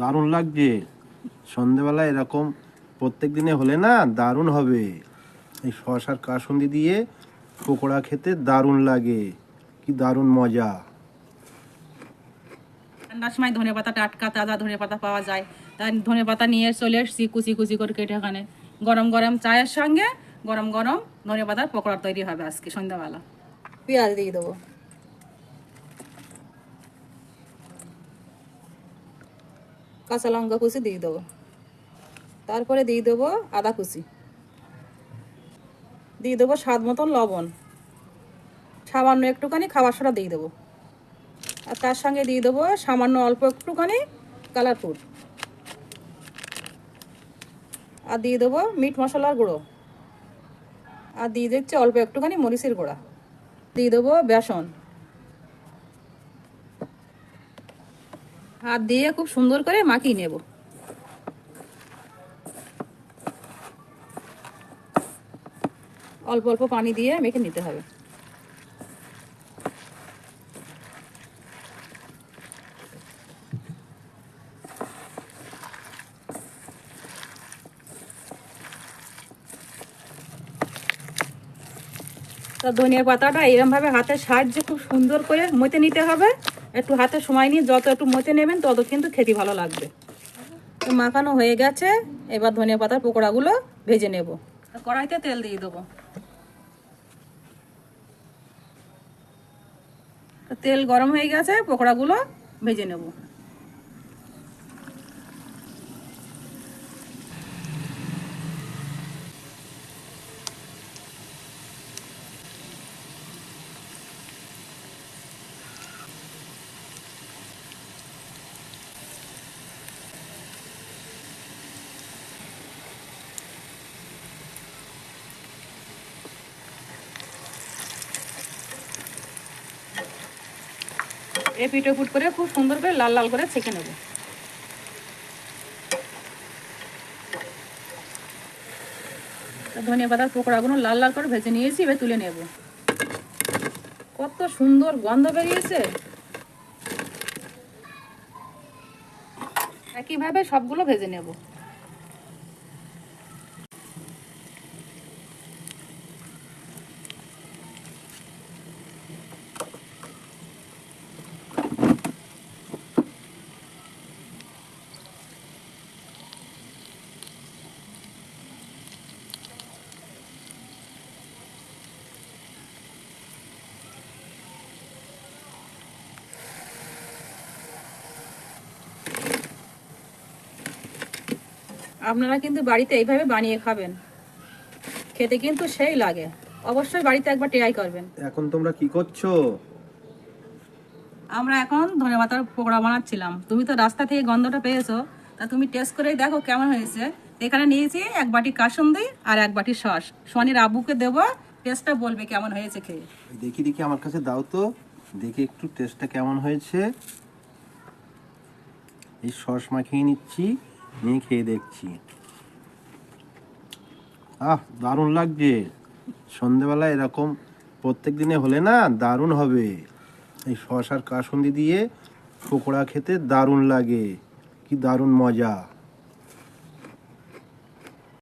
দারুণ লাগছে। সন্ধেবেলা এরকম প্রত্যেক দিনে হলে না দারুণ হবে। এই শসার কাসুন্দি দিয়ে পকোড়া খেতে দারুণ লাগে, কি দারুণ মজা। ঠান্ডার সময় ধনেপাতা, টাটকা তাজা ধনেপাতা পাওয়া যায়, তাই ধনেপাতা নিয়ে চলে এসেছি কুচি কুচি করে কেটে। এখানে গরম গরম চায়ের সঙ্গে গরম গরম ধনেপাতার পকোড়া তৈরি হবে আজকে সন্ধ্যাবেলা। পেঁয়াজ দিয়ে দেবো, কাঁচা লঙ্কা কুচি দিয়ে দেবো, তারপরে দিয়ে দেবো আদা কুচি, দিয়ে দেবো স্বাদ মতন লবণ, সামান্য একটুখানি খাবার সোডা দিয়ে দেবো, আর তার সঙ্গে দিয়ে দেবো সামান্য অল্প একটুখানি কালার ফুড, আর দিয়ে দেবো মিট মশলার গুঁড়ো, আর দিয়ে দিচ্ছি অল্প একটুখানি মরিচের গুঁড়া, দিয়ে দেবো বেসন, হাত দিয়ে খুব সুন্দর করে মাখিয়ে নেব। অল্প অল্প পানি দিয়ে মেখে নিতে হবে। তা ধনিয়া পাতাটা এরমভাবে হাতের সাহায্যে খুব সুন্দর করে মতে নিতে হবে। একটু হাতে সময় নিয়ে যত একটু মতে নেবেন তত কিন্তু খেতে ভালো লাগবে। তো মাখানো হয়ে গেছে, এবার ধনিয়া পাতার পকোড়াগুলো ভেজে নেব। কড়াইতে তেল দিয়ে দেবো, তেল গরম হয়ে গেছে, পকোড়াগুলো ভেজে নেব। এই পিঠে ফুট করে খুব সুন্দর করে লাল লাল করে ছেঁকে নেব। ধনিয়া পাতার পকোড়াগুলো লাল লাল করে ভেজে নিয়েছি, এবার তুলে নেব। কত সুন্দর গন্ধ বেরিয়েছে। একইভাবে সবগুলো ভেজে নেব। আপনারা কিন্তু বাড়িতে এইভাবে বানিয়ে খাবেন, খেতে কিন্তু সেই লাগে। অবশ্যই বাড়িতে একবার ট্রাই করবেন। এখন তোমরা কি করছো? আমরা এখন ধনেপাতার পকোড়া বানাচ্ছিলাম। তুমি তো রাস্তা থেকে গন্ধটা পেয়েছো, তা তুমি টেস্ট করে দেখো কেমন হয়েছে। এখানে নিয়েছি এক বাটি কাসুন্দি আর এক বাটি সস। সোনির আব্বুকে দেবো, টেস্টটা বলবে কেমন হয়েছে খেয়ে। দেখি দেখি আমার কাছে দাও তো, দেখি একটু টেস্টটা কেমন হয়েছে। এই সস মাখিয়ে নিচ্ছি, নিয়ে খেয়ে দেখছি। দারুণ লাগছে। সন্ধেবেলা এরকম প্রত্যেক দিনে হলে না দারুণ হবে। এই শসার কাসুন্দি দিয়ে পকোড়া খেতে দারুণ লাগে, কি দারুণ মজা।